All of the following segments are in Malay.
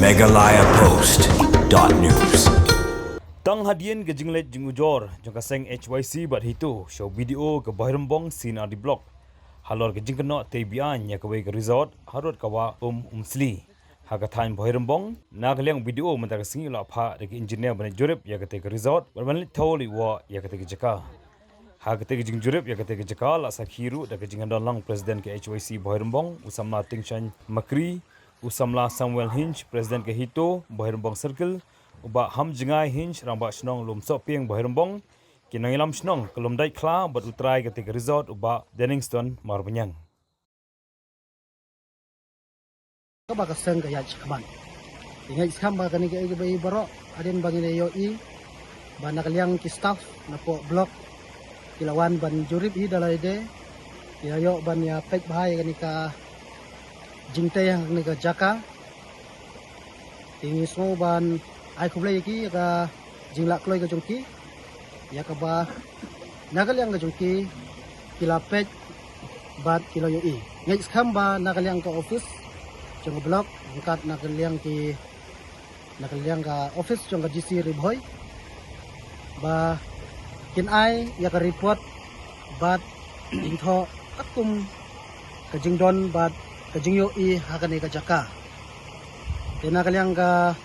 megalayapost.news. Tang hadian ke jinglet jingujor jangka seng HYC bat hitu show video ke Bahirembong sina di blok halor ke jingkeno tebian ya ke resort harut kawa umsli haga thain Bahirembong nagliang video mentaka singi la pha de engineer ban jurip ya ke resort ban tholi wa ya ke jaka haga te jing jurip ya ke jaka la sakhiru de jingandon lang president ke HYC Bahirembong usamla tingshan makri usamla Samuel Hinch president ke hito Bahirembong circle uba ham jingai hinch ramba snong lum so pieng Bahirembong kinangilam snong kelum dai kla bat utrai ketika resort uba Denningston Marbanyang ka ba ka seng ka yaj kaban ingai skam ba kani ke bai baro adin bangine yo I ba nakaliang ki staff na po block kilawan ban jurip hi dalai de yo ban ya pek bahai kani ka jingte yang ni ka jaka tingi so ban ai kublai ki ka jingla kloi ka jongki ya ka ba nakaliang ka jongki kilapet bat kilo yo I ngai skam ba nakaliang ka office jong blok angkat nakaliang ka office jong ka GC Ribhoy ba kin ai ya ka report bat intho akum ka jingdon bat ka jingyo I hakane ka jaka nakaliang ka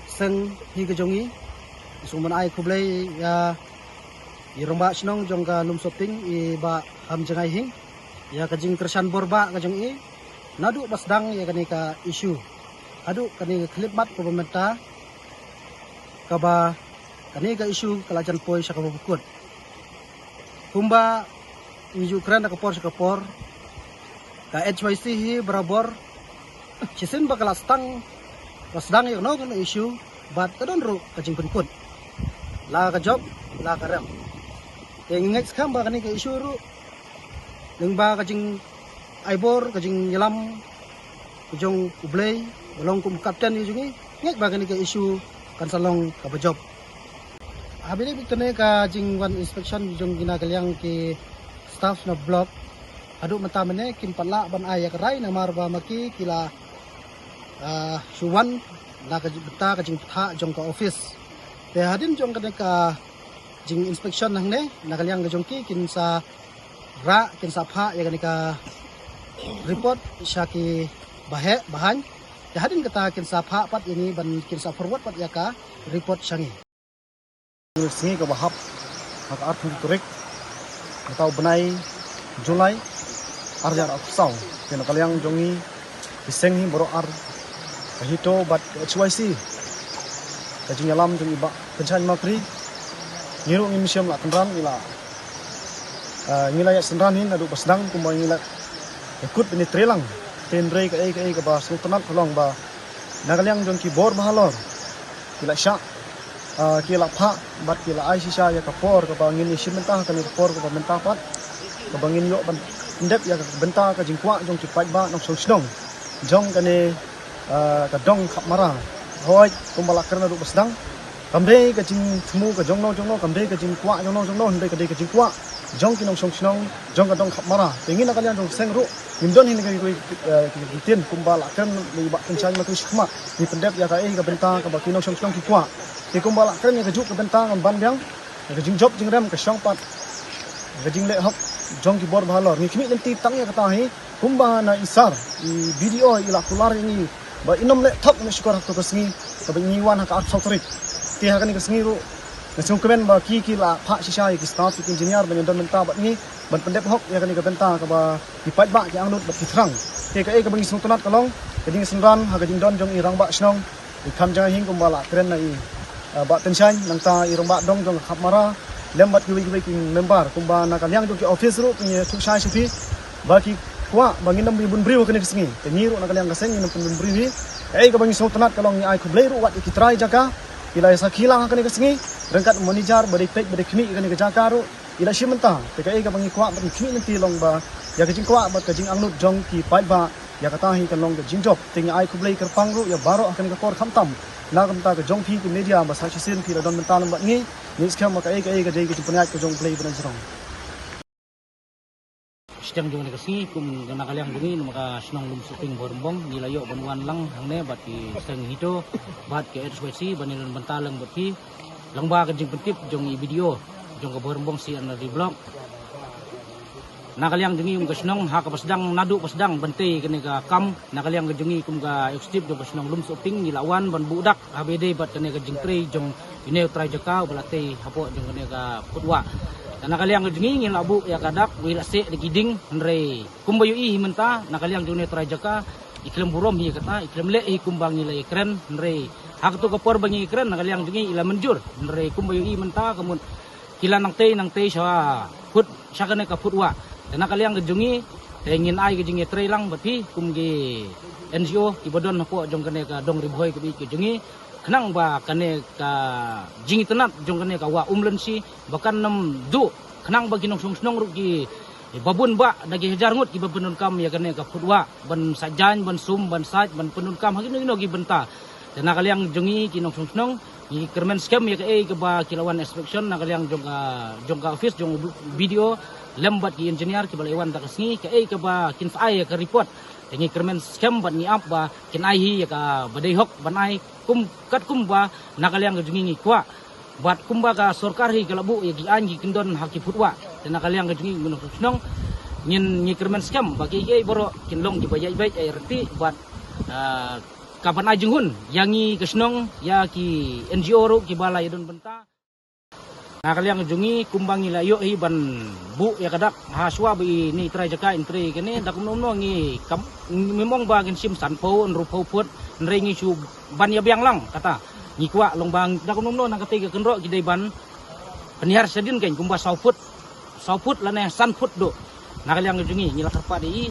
seng hi ka jongi suman ai kublai ya iromba snong jong ka lum shopping I ba ham jangai hing ya ka jing kersan borba ka jong I nadu basdang ya kani ka issue adu kani clip mat ko pemerintah ka ba kani ka issue kalajan poi sa ka bukut kumba i Ukraine ka por ka HYC hi berabor chisin ba kala stang basdang ya no kan issue bat ka don ru ka jing penkut la ka job la ka ram ingek skam ba kani ka issue ru lengba ka jing aibor kajing yelam kujong ublay bolong kum kapten ni jungi ngek bagani ka issue kan salong ka job habile bitone ka jing wan inspection jong ginagaliang ki staff na block adu mata mene kim pala ban aya karai na marba maki kila suwan na ka beta ka jing tha jong ka office te hadin jong ka jing inspection nang ne nagaliang ka jong ki kin sa pha ya ka report syaki bahan ya hadin kata kinsa pha pat ini ban kinsa forward pat ya ka report syangi singi ka bahap maka arthur korek atau benai Julai arjar afsau kena kaliang jongi iseng hi boro ar kahito bat HYC kajing alam jong iba kenchan makri ngiru ngi museum la kenran ila ngila ya senran hin adu basdang kumbang ngila ikut ini trelang tenrei ka ba sultanat kolong ba nagaliang jong ki bor bahalor kila sya kila pha bat kila ai sisa ya ka por ka bangin isi mentah ka ni por ka mentah pat ka bangin yo ban ndep ya ka benta ka jingkwa jong ki pai ba nok song jong ka ni ka dong khap mara hoi kumbala karna ru basdang kamde ka jing thmu ka jong no kamde ka jingkwa jong no ndai ka dei ka jingkwa jong kinong song jong ka dong khap mara pengin nakalian jong seng ru nimdon hin ka tin kumbala kan ni ba kencang ma kushma ni pendep ya ka ka benta ka ba kinong song ki kwa ti kumbala kan ni ka juk ka benta ngam ban biang ka jing job jing ram ka song pat ka jing le hok jong ki bor bhalor ni khmi lenti tang ya ka ta hi kumba na isar I video ila kular ini ba inom le thok ni shukar to ka singi ka ba niwan ka at sautorit ti ha ka ni ka singi ru nasung kemen ba ki la pha sisa ki staff ki engineer ban don menta ba ni ban pendep hok ya kan ka benta ka ba dipat ba ki angnut ba kithrang te ka ka bangi sung tunat kalong kading sunran ha kading don jong irang ba snong I kham jang hing kumbala kren na I ba tensan nang ta irang ba dong jong khap mara lembat ki ki member kumba na kaliang jong ki office ru ni thuk sai sufi ba ki kwa bangin nam bun briu ka ni singi te ni ru na kaliang ka seng ni nam bun briu hi ka bangi sung tunat kalong ni ai khublei ru wat ki trai jaka ila sa khilang ka ni ka singi rengkat monitor bade pek bade khmi ka ni ka jaka ru ila shimenta te ka bangi kwa ba khmi nanti long ba ya ka jing kwa ba ka jing angnut jong ki pai ba ya ka ta hi ka long ka jing job ting ai khublei kerpang ru ya baro ka ni ka kor khamtam na kam ta ka jong phi ki media ba sa chisin phi la don menta lam ba ni ni skam ka dei ka jing punyat ka jong play ban jrong sidang jong negasi kum nakaliang bungi maka senong lum suping borbong nilayo banwan lang hangne bat ki seng hito bat ke HYC banilon bantalang bat ki langba ka jing pentip jong i video jong ka borbong si di blog nakaliang jungi kum senong ha ka pasdang nadu pasdang bante kene ka kam nakaliang ka jungi kum ka extip jong ka senong lum suping nilawan ban budak HBD bat kene ka jing tre jong ineu trai jaka balate hapo jong kene ka putwa nakaliang jungi ngin labu ya kadak wila se di giding nre kumbayu i himenta nakaliang jungi trai jaka iklim burom hi kata iklim le i kumbang nilai keren nre hak tu kapor bangi keren nakaliang jungi ila menjur nre kumbayu i menta kemun kila nang te sha put syakane ka putwa dan nakaliang jungi ingin ai ke jungi trai lang bati kumgi NGO ibadon po jong kane ka dong riboy ke bi ke jungi kenang ba kane ka jingi tenat jong kane ka wa umlen si bahkan 6 du kenang ba ginong snong rugi babun ba dagi hajar ngut ki babun kam ya kane ka putwa ban sajan ban sum ban saj ban penun kam hagino gi benta dan nakaliang jongi ginong snong i kermen scam ya ke ba kilawan inspection nakaliang jong ka office jong video lembat ki engineer ki balewan ta kasni ke ba kin fa ka report tengi kermen scam ban ni ap ba kin ai hi ya ka badai hok banai kum ba nakaliang jungi kwa bat kumba ka sorkar hi kalabu ya gi anji kindon haki putwa dan nakaliang jungi gunung snong nyin ni kermen scam bagi boro kinlong di bayai bai ai reti bat kapan ajung hun yangi kesnong ya ki NGO ro ki balai don benta nakaliang jungi kumbang ila yo hi ban bu ya kadak haswa bi ni trai jaka intri kene dak nomno ngi kam memong bagin sim sanpo nru put nrengi su ban ya biang lang kata ngi kwa longbang dak nomno nang ketiga kenro gidai ban penihar sedin kan kumba sauput lane san put do nakaliang jungi ngila karpa di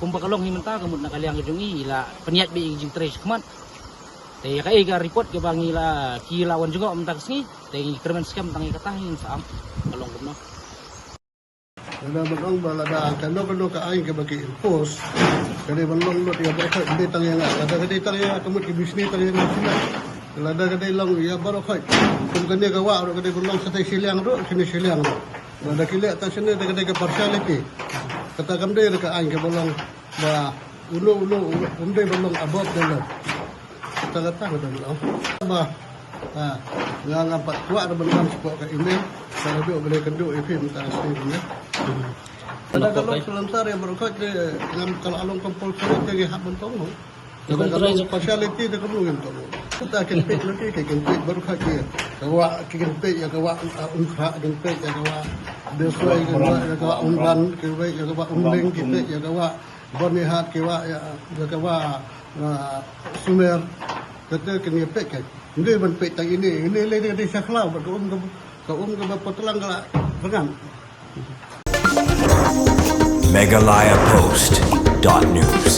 kumba kalong himenta kemun nakaliang jungi ila peniat bi jing tres kemat te kai ga report ke bang ila kilawan juga mentak sini te kermen scam tangi katahin saam kalong kumno Ada belong balada kano ka aing ke bagi impos kade belong lo dia berkat di tang yang ada kade tang yang kemut ke bisnis tang yang sila lada kade long ya barokat kum kane ka wa kade belong sa tay siliang ro sini siliang ro lada kile ta sini kade ka partiality kata kamde ka aing ke belong ba ulo umde belong abot dalo kata ko dalo ba nga pat kuat na belong sebab ka email kalau dia boleh kenduk FM tak asli. Ada kalau selantar yang berkat dengan kalau alung kompol saya ke hak bentong. Kalau speciality dia perlu bentong. Kita akan pek lagi ke pek berkat dia. Kawa kikin pek ya kawa unkha dengan pek ya kawa desoi ya kawa unran ke pek ya kawa unling kita ya kawa bonihat kawa ya kawa sumer kata kena pek kan. Ini ben pek tang ini le dia saklau berkum ke petulang kalau pegang. Megalayapost.news